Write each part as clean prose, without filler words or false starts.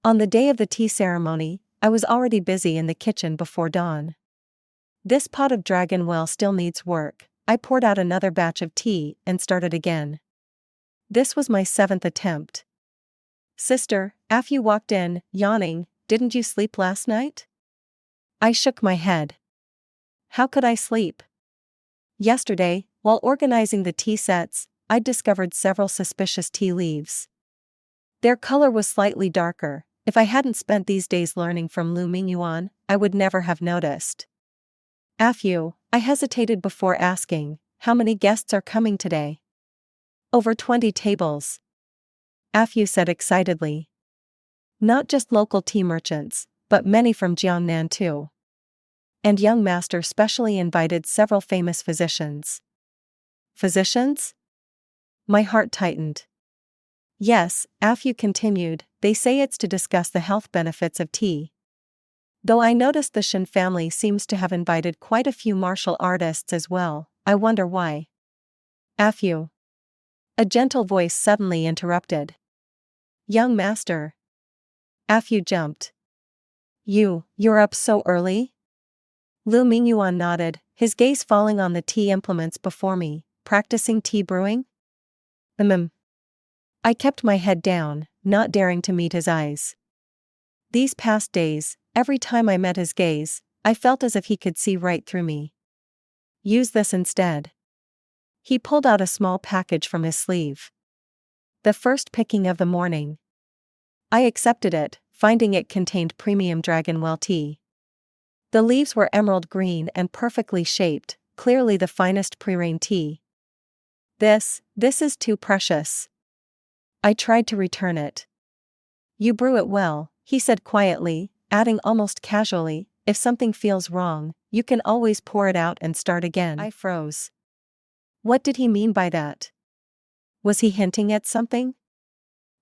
On the day of the tea ceremony, I was already busy in the kitchen before dawn. This pot of dragon well still needs work. I poured out another batch of tea and started again. This was my 7th attempt. Sister, Afu walked in, yawning, "Didn't you sleep last night?" I shook my head. How could I sleep? Yesterday, while organizing the tea sets, I discovered several suspicious tea leaves. Their color was slightly darker. If I hadn't spent these days learning from Lu Mingyuan, I would never have noticed. Afu, I hesitated before asking, how many guests are coming today? Over 20 tables. Afu said excitedly. Not just local tea merchants, but many from Jiangnan too. And young master specially invited several famous physicians. Physicians? My heart tightened. Yes, Afu continued, they say it's to discuss the health benefits of tea. Though I noticed the Shen family seems to have invited quite a few martial artists as well, I wonder why. Afu. A gentle voice suddenly interrupted. Young master. Afu jumped. You're up so early? Lu Mingyuan nodded, his gaze falling on the tea implements before me, practicing tea brewing? I kept my head down, not daring to meet his eyes. These past days, every time I met his gaze, I felt as if he could see right through me. Use this instead. He pulled out a small package from his sleeve. The first picking of the morning. I accepted it, finding it contained premium dragon well tea. The leaves were emerald green and perfectly shaped, clearly the finest pre-rain tea. This is too precious. I tried to return it. You brew it well, he said quietly, adding almost casually, if something feels wrong, you can always pour it out and start again. I froze. What did he mean by that? Was he hinting at something?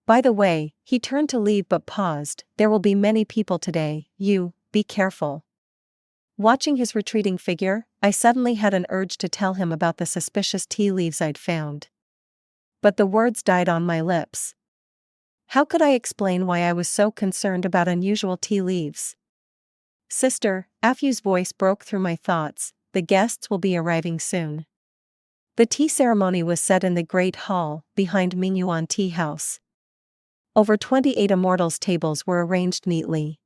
By the way, he turned to leave but paused, there will be many people today, be careful. Watching his retreating figure, I suddenly had an urge to tell him about the suspicious tea leaves I'd found. But the words died on my lips. How could I explain why I was so concerned about unusual tea leaves? Sister, Afu's voice broke through my thoughts, the guests will be arriving soon. The tea ceremony was set in the Great Hall, behind Mingyuan Tea House. Over 28 immortals' tables were arranged neatly.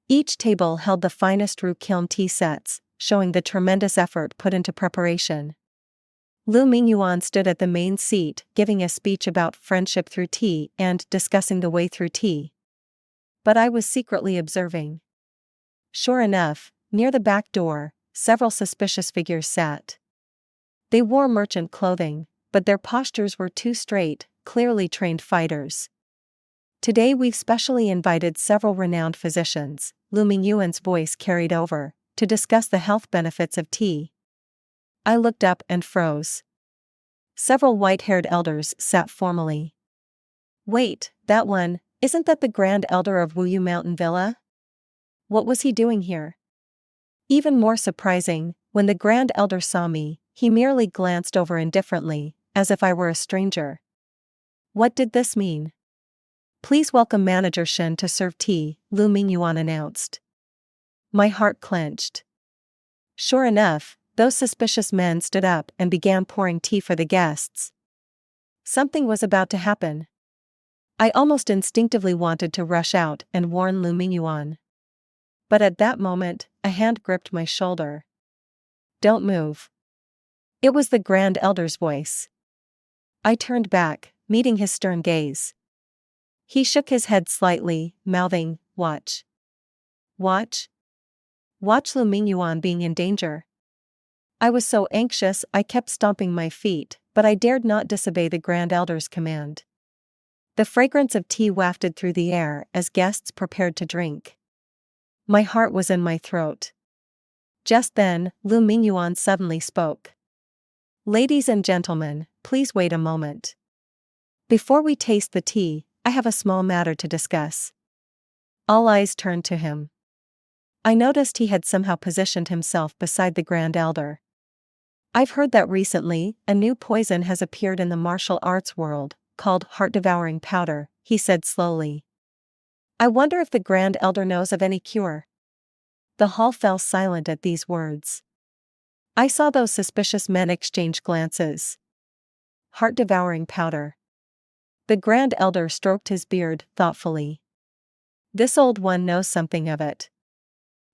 Each table held the finest root kiln tea sets, showing the tremendous effort put into preparation. Lu Mingyuan stood at the main seat, giving a speech about friendship through tea and discussing the way through tea. But I was secretly observing. Sure enough, near the back door, several suspicious figures sat. They wore merchant clothing, but their postures were too straight, clearly trained fighters. Today we've specially invited several renowned physicians, Lu Mingyuan's voice carried over, to discuss the health benefits of tea. I looked up and froze. Several white-haired elders sat formally. Wait, that one, isn't that the Grand Elder of Wuyou Mountain Villa? What was he doing here? Even more surprising, when the Grand Elder saw me, he merely glanced over indifferently, as if I were a stranger. What did this mean? Please welcome Manager Shen to serve tea, Lu Mingyuan announced. My heart clenched. Sure enough, those suspicious men stood up and began pouring tea for the guests. Something was about to happen. I almost instinctively wanted to rush out and warn Lu Mingyuan. But at that moment, a hand gripped my shoulder. Don't move. It was the Grand Elder's voice. I turned back, meeting his stern gaze. He shook his head slightly, mouthing, Watch. Watch? Watch Lu Mingyuan being in danger. I was so anxious I kept stomping my feet, but I dared not disobey the Grand Elder's command. The fragrance of tea wafted through the air as guests prepared to drink. My heart was in my throat. Just then, Lu Mingyuan suddenly spoke. Ladies and gentlemen, please wait a moment. Before we taste the tea, I have a small matter to discuss. All eyes turned to him. I noticed he had somehow positioned himself beside the Grand Elder. I've heard that recently, a new poison has appeared in the martial arts world, called heart-devouring powder, he said slowly. I wonder if the Grand Elder knows of any cure. The hall fell silent at these words. I saw those suspicious men exchange glances. Heart-devouring powder. The Grand Elder stroked his beard thoughtfully. This old one knows something of it.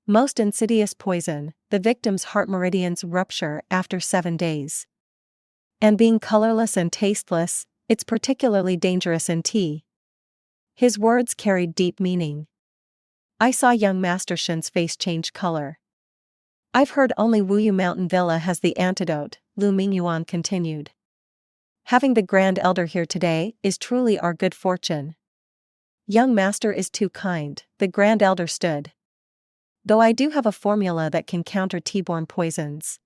Most insidious poison, the victim's heart meridians rupture after 7 days. And being colorless and tasteless, it's particularly dangerous in tea. His words carried deep meaning. I saw young Master Shen's face change color. I've heard only Wuyou Mountain Villa has the antidote, Lu Mingyuan continued. Having the Grand Elder here today is truly our good fortune. Young Master is too kind, the Grand Elder stood. Though I do have a formula that can counter tea-borne poisons.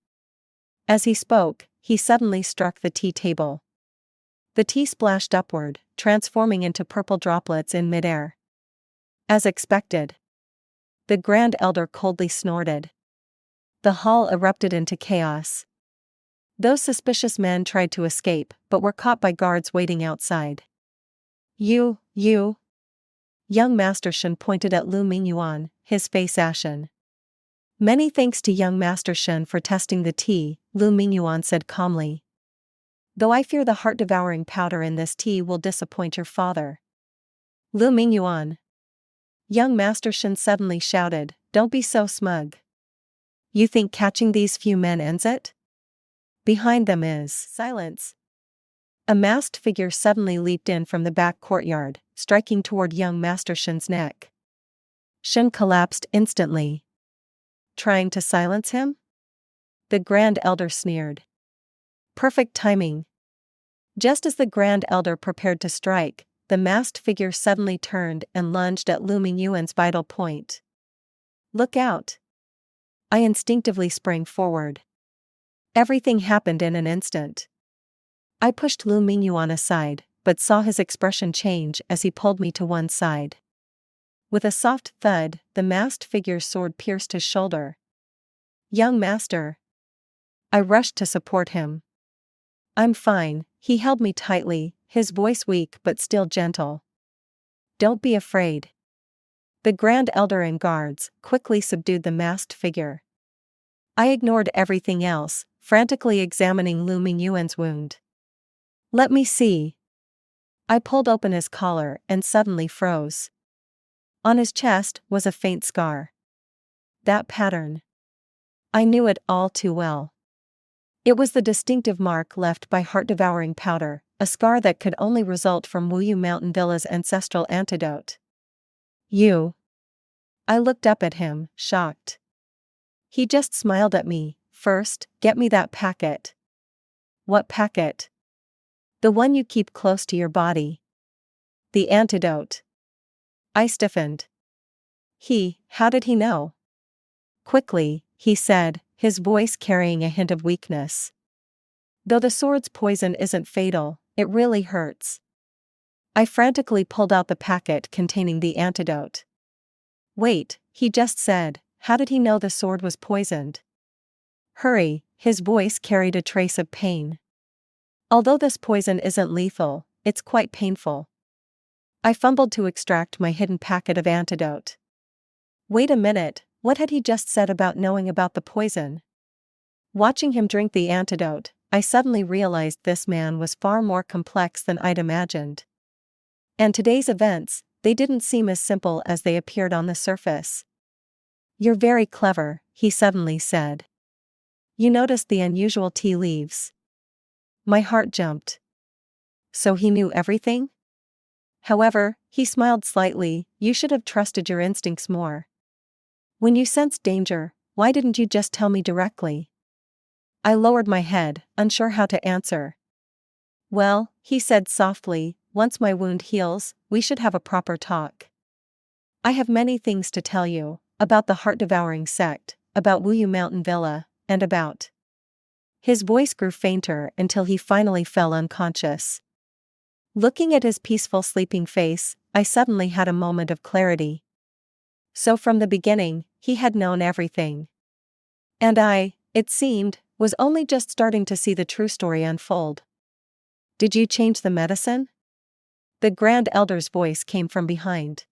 As he spoke, he suddenly struck the tea table. The tea splashed upward, transforming into purple droplets in midair. As expected. The Grand Elder coldly snorted. The hall erupted into chaos. Those suspicious men tried to escape, but were caught by guards waiting outside. You. Young Master Shen pointed at Lu Mingyuan, his face ashen. Many thanks to young Master Shen for testing the tea, Lu Mingyuan said calmly. Though I fear the heart-devouring powder in this tea will disappoint your father. Lu Mingyuan. Young Master Shen suddenly shouted, don't be so smug. You think catching these few men ends it? Behind them is silence. A masked figure suddenly leaped in from the back courtyard, striking toward young Master Shen's neck. Shen collapsed instantly. Trying to silence him? The Grand Elder sneered. Perfect timing. Just as the Grand Elder prepared to strike, the masked figure suddenly turned and lunged at Lu Mingyuan's vital point. Look out! I instinctively sprang forward. Everything happened in an instant. I pushed Lu Mingyuan aside, but saw his expression change as he pulled me to one side. With a soft thud, the masked figure's sword pierced his shoulder. Young Master! I rushed to support him. I'm fine, he held me tightly, his voice weak but still gentle. Don't be afraid. The Grand Elder and guards quickly subdued the masked figure. I ignored everything else, frantically examining Lu Mingyuan's wound. Let me see. I pulled open his collar and suddenly froze. On his chest was a faint scar. That pattern. I knew it all too well. It was the distinctive mark left by heart-devouring powder, a scar that could only result from Wuyou Mountain Villa's ancestral antidote. You. I looked up at him, shocked. He just smiled at me. First, get me that packet. What packet? The one you keep close to your body. The antidote. I stiffened. How did he know? Quickly, he said, his voice carrying a hint of weakness. Though the sword's poison isn't fatal, it really hurts. I frantically pulled out the packet containing the antidote. Wait, he just said, how did he know the sword was poisoned? Hurry, his voice carried a trace of pain. Although this poison isn't lethal, it's quite painful. I fumbled to extract my hidden packet of antidote. Wait a minute, what had he just said about knowing about the poison? Watching him drink the antidote, I suddenly realized this man was far more complex than I'd imagined. And today's events, they didn't seem as simple as they appeared on the surface. You're very clever, he suddenly said. You noticed the unusual tea leaves. My heart jumped. So he knew everything? However, he smiled slightly, you should have trusted your instincts more. When you sensed danger, why didn't you just tell me directly? I lowered my head, unsure how to answer. Well, he said softly, once my wound heals, we should have a proper talk. I have many things to tell you, about the heart-devouring sect, about Wuyou Mountain Villa, and about... His voice grew fainter until he finally fell unconscious. Looking at his peaceful sleeping face, I suddenly had a moment of clarity. So from the beginning, he had known everything. And I, it seemed, was only just starting to see the true story unfold. Did you change the medicine? The Grand Elder's voice came from behind.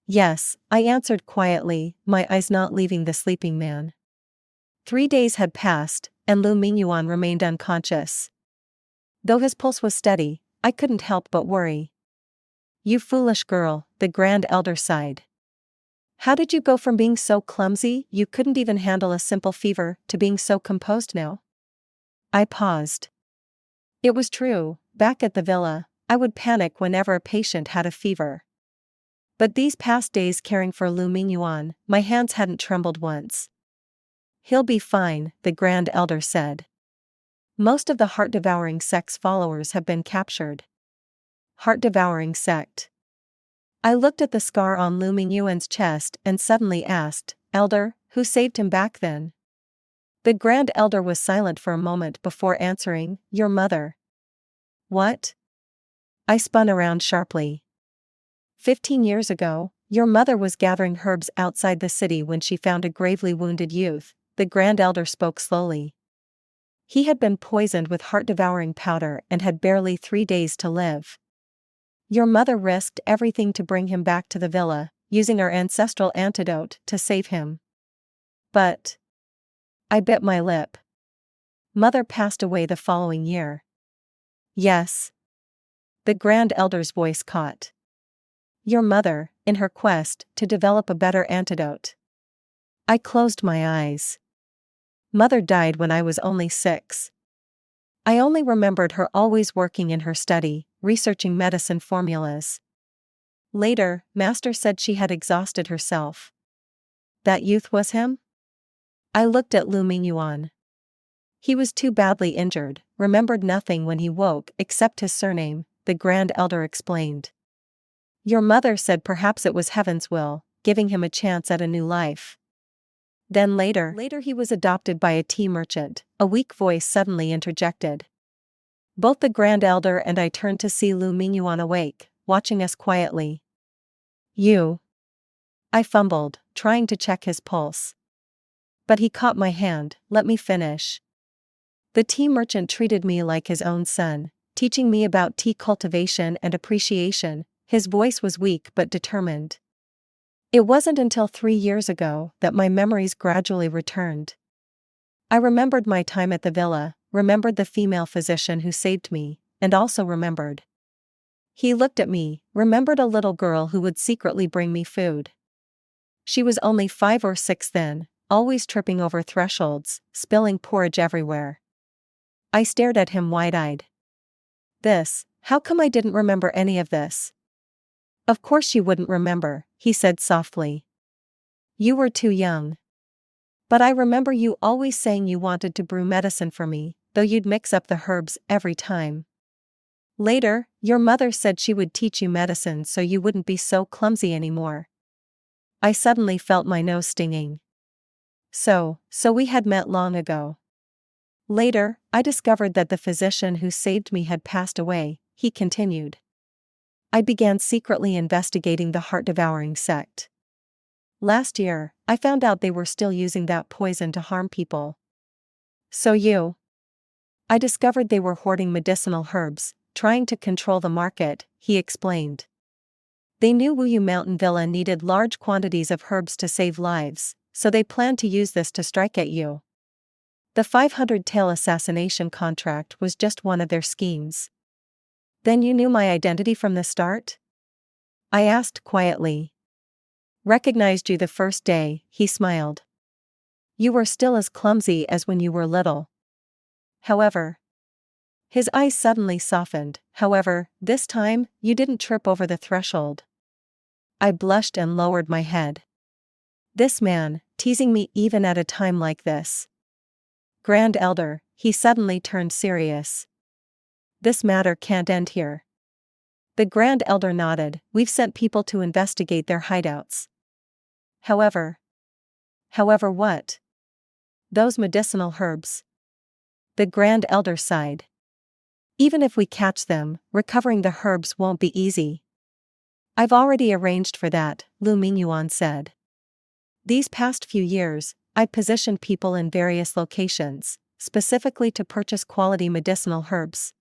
Yes, I answered quietly, my eyes not leaving the sleeping man. 3 days had passed, and Lu Mingyuan remained unconscious. Though his pulse was steady, I couldn't help but worry. You foolish girl, the grand elder sighed. How did you go from being so clumsy you couldn't even handle a simple fever to being so composed now? I paused. It was true, back at the villa, I would panic whenever a patient had a fever. But these past days caring for Lu Mingyuan, my hands hadn't trembled once. He'll be fine, the grand elder said. Most of the heart-devouring sect's followers have been captured. Heart-devouring sect. I looked at the scar on Lu Mingyuan's chest and suddenly asked, Elder, who saved him back then? The grand elder was silent for a moment before answering, your mother. What? I spun around sharply. 15 years ago, your mother was gathering herbs outside the city when she found a gravely wounded youth, the grand elder spoke slowly. He had been poisoned with heart-devouring powder and had barely 3 days to live. Your mother risked everything to bring him back to the villa, using our ancestral antidote to save him. But I bit my lip. Mother passed away the following year. Yes. The grand elder's voice caught. Your mother, in her quest to develop a better antidote. I closed my eyes. Mother died when I was only 6. I only remembered her always working in her study, researching medicine formulas. Later, Master said she had exhausted herself. That youth was him? I looked at Lu Mingyuan. He was too badly injured, remembered nothing when he woke except his surname, the grand elder explained. Your mother said perhaps it was heaven's will, giving him a chance at a new life. Then later he was adopted by a tea merchant, a weak voice suddenly interjected. Both the grand elder and I turned to see Lu Mingyuan awake, watching us quietly. You. I fumbled, trying to check his pulse. But he caught my hand, let me finish. The tea merchant treated me like his own son, teaching me about tea cultivation and appreciation. His voice was weak but determined. It wasn't until 3 years ago that my memories gradually returned. I remembered my time at the villa, remembered the female physician who saved me, and also remembered. He looked at me, remembered a little girl who would secretly bring me food. She was only 5 or 6 then, always tripping over thresholds, spilling porridge everywhere. I stared at him wide-eyed. How come I didn't remember any of this? Of course you wouldn't remember, he said softly. You were too young. But I remember you always saying you wanted to brew medicine for me, though you'd mix up the herbs every time. Later, your mother said she would teach you medicine so you wouldn't be so clumsy anymore. I suddenly felt my nose stinging. So we had met long ago. Later, I discovered that the physician who saved me had passed away, he continued. I began secretly investigating the heart-devouring sect. Last year, I found out they were still using that poison to harm people. I discovered they were hoarding medicinal herbs, trying to control the market, he explained. They knew Wuyou Mountain Villa needed large quantities of herbs to save lives, so they planned to use this to strike at you. The 500-tael assassination contract was just one of their schemes. Then you knew my identity from the start? I asked quietly. Recognized you the first day, he smiled. You were still as clumsy as when you were little. However. His eyes suddenly softened, however, this time, you didn't trip over the threshold. I blushed and lowered my head. This man, teasing me even at a time like this. Grand Elder, he suddenly turned serious. This matter can't end here. The Grand Elder nodded, we've sent people to investigate their hideouts. However what? Those medicinal herbs. The Grand Elder sighed. Even if we catch them, recovering the herbs won't be easy. I've already arranged for that, Lu Mingyuan said. These past few years, I've positioned people in various locations, specifically to purchase quality medicinal herbs.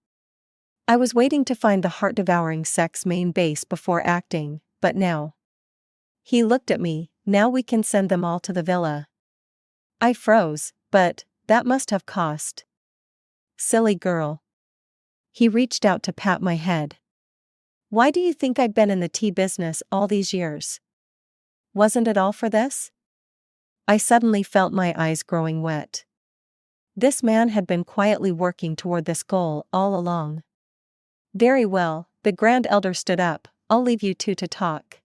I was waiting to find the heart-devouring sect's main base before acting, but now. He looked at me. Now we can send them all to the villa. I froze, but that must have cost. Silly girl. He reached out to pat my head. Why do you think I've been in the tea business all these years? Wasn't it all for this? I suddenly felt my eyes growing wet. This man had been quietly working toward this goal all along. Very well, the Grand Elder stood up. I'll leave you two to talk.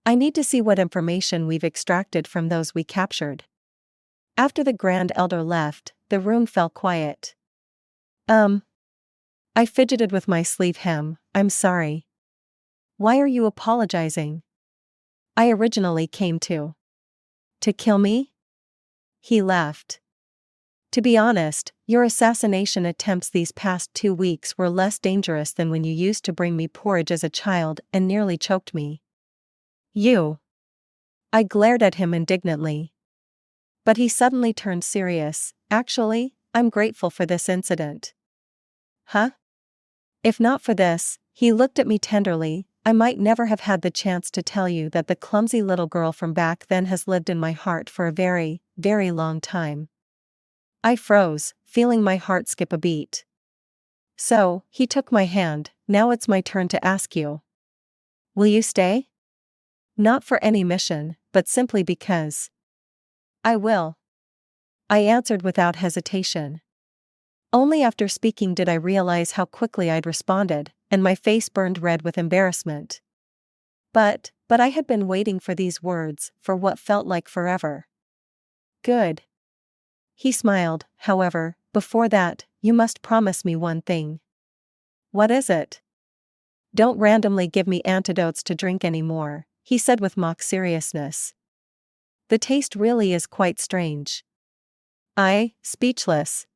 I need to see what information we've extracted from those we captured. After the Grand Elder left, the room fell quiet. I fidgeted with my sleeve hem. I'm sorry. Why are you apologizing? I originally came to kill me? He laughed. To be honest, your assassination attempts these past 2 weeks were less dangerous than when you used to bring me porridge as a child and nearly choked me. You. I glared at him indignantly. But he suddenly turned serious. Actually, I'm grateful for this incident. Huh? If not for this, he looked at me tenderly, I might never have had the chance to tell you that the clumsy little girl from back then has lived in my heart for a very, very long time. I froze, feeling my heart skip a beat. So, he took my hand. Now it's my turn to ask you. Will you stay? Not for any mission, but simply because. I will. I answered without hesitation. Only after speaking did I realize how quickly I'd responded, and my face burned red with embarrassment. But I had been waiting for these words for what felt like forever. Good. He smiled. However, before that, you must promise me one thing. What is it? Don't randomly give me antidotes to drink anymore, he said with mock seriousness. The taste really is quite strange. Speechless.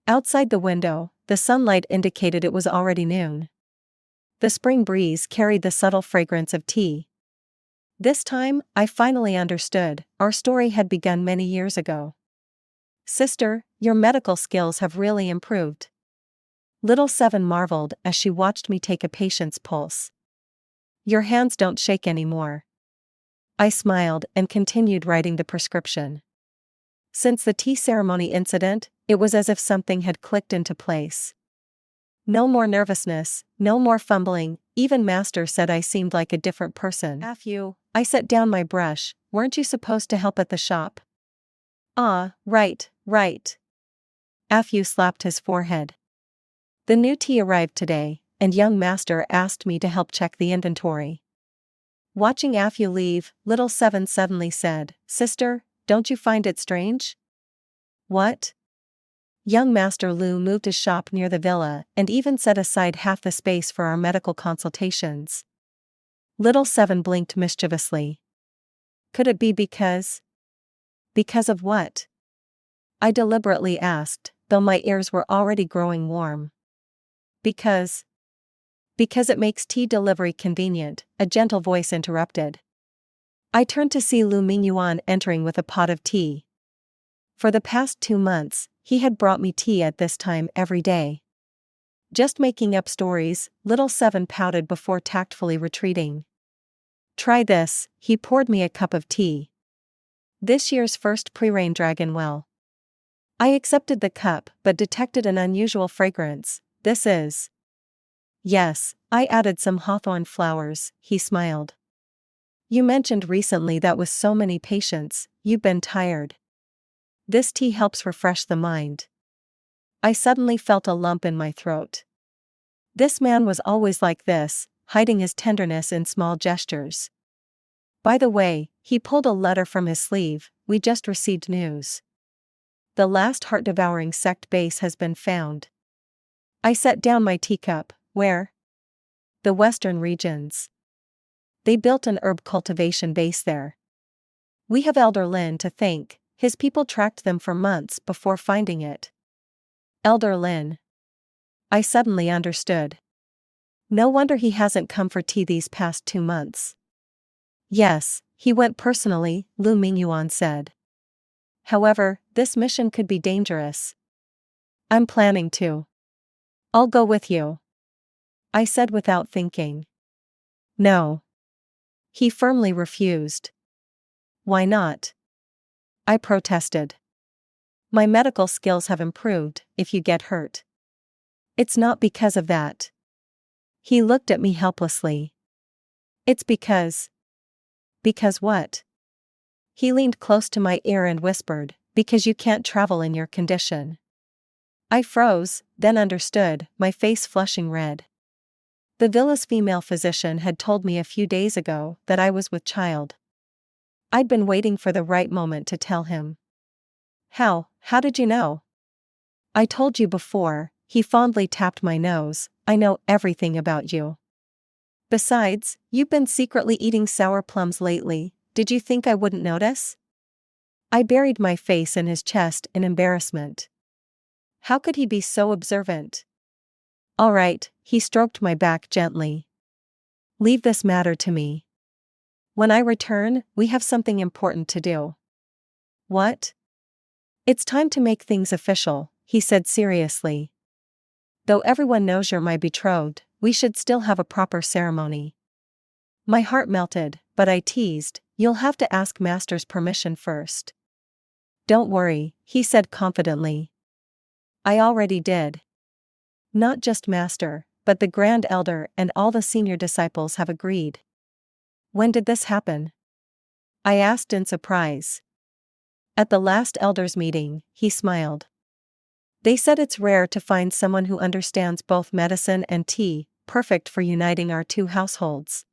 Outside the window, the sunlight indicated it was already noon. The spring breeze carried the subtle fragrance of tea. This time, I finally understood. Our story had begun many years ago. Sister, your medical skills have really improved. Little Seven marveled as she watched me take a patient's pulse. Your hands don't shake anymore. I smiled and continued writing the prescription. Since the tea ceremony incident, it was as if something had clicked into place. No more nervousness, no more fumbling, even Master said I seemed like a different person. I set down my brush. Weren't you supposed to help at the shop? Right. Afyu slapped his forehead. The new tea arrived today, and young Master asked me to help check the inventory. Watching Afyu leave, Little Seven suddenly said, Sister, don't you find it strange? What? Young Master Lu moved his shop near the villa and even set aside half the space for our medical consultations. Little Seven blinked mischievously. Could it be because? Because of what? I deliberately asked, though my ears were already growing warm. Because it makes tea delivery convenient, a gentle voice interrupted. I turned to see Lu Mingyuan entering with a pot of tea. For the past 2 months, he had brought me tea at this time every day. Just making up stories, Little Seven pouted before tactfully retreating. Try this, he poured me a cup of tea. This year's first pre-rain dragon well. I accepted the cup but detected an unusual fragrance. This is. Yes, I added some hawthorn flowers, he smiled. You mentioned recently that with so many patients, you've been tired. This tea helps refresh the mind. I suddenly felt a lump in my throat. This man was always like this, hiding his tenderness in small gestures. By the way, he pulled a letter from his sleeve. We just received news. The last heart-devouring sect base has been found. I set down my teacup. Where? The western regions. They built an herb cultivation base there. We have Elder Lin to thank. His people tracked them for months before finding it. Elder Lin. I suddenly understood. No wonder he hasn't come for tea these past 2 months. Yes, he went personally, Lu Mingyuan said. However, this mission could be dangerous. I'm planning to. I'll go with you. I said without thinking. No. He firmly refused. Why not? I protested. My medical skills have improved, if you get hurt. It's not because of that. He looked at me helplessly. It's because. Because what? He leaned close to my ear and whispered, because you can't travel in your condition. I froze, then understood, my face flushing red. The villa's female physician had told me a few days ago that I was with child. I'd been waiting for the right moment to tell him. How did you know? I told you before, he fondly tapped my nose, I know everything about you. Besides, you've been secretly eating sour plums lately, did you think I wouldn't notice? I buried my face in his chest in embarrassment. How could he be so observant? All right, he stroked my back gently. Leave this matter to me. When I return, we have something important to do. What? It's time to make things official, he said seriously. Though everyone knows you're my betrothed, we should still have a proper ceremony. My heart melted, but I teased, you'll have to ask Master's permission first. Don't worry, he said confidently. I already did. Not just Master, but the Grand Elder and all the senior disciples have agreed. When did this happen? I asked in surprise. At the last elders' meeting, he smiled. They said it's rare to find someone who understands both medicine and tea, perfect for uniting our two households.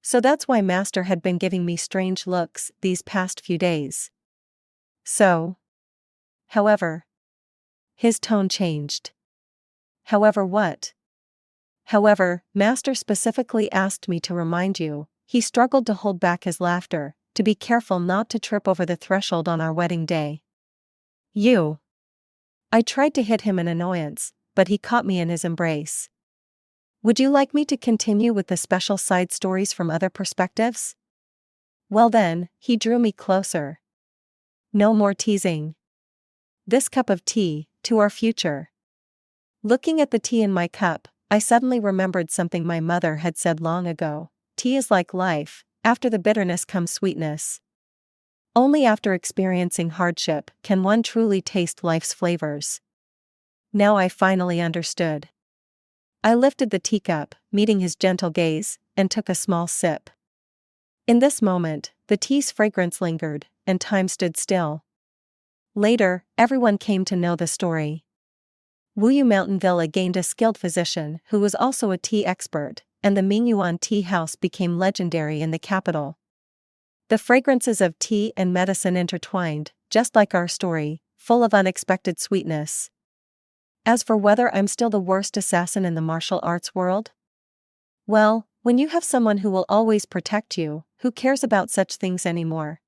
So that's why Master had been giving me strange looks these past few days. So. However. His tone changed. However what? However, Master specifically asked me to remind you, he struggled to hold back his laughter, to be careful not to trip over the threshold on our wedding day. You. I tried to hit him in annoyance, but he caught me in his embrace. Would you like me to continue with the special side stories from other perspectives? Well then, he drew me closer. No more teasing. This cup of tea, to our future. Looking at the tea in my cup, I suddenly remembered something my mother had said long ago. Tea is like life, after the bitterness comes sweetness. Only after experiencing hardship can one truly taste life's flavors. Now I finally understood. I lifted the teacup, meeting his gentle gaze, and took a small sip. In this moment, the tea's fragrance lingered, and time stood still. Later, everyone came to know the story. Wuyou Mountain Villa gained a skilled physician who was also a tea expert, and the Mingyuan tea house became legendary in the capital. The fragrances of tea and medicine intertwined, just like our story, full of unexpected sweetness. As for whether I'm still the worst assassin in the martial arts world? Well, when you have someone who will always protect you, who cares about such things anymore?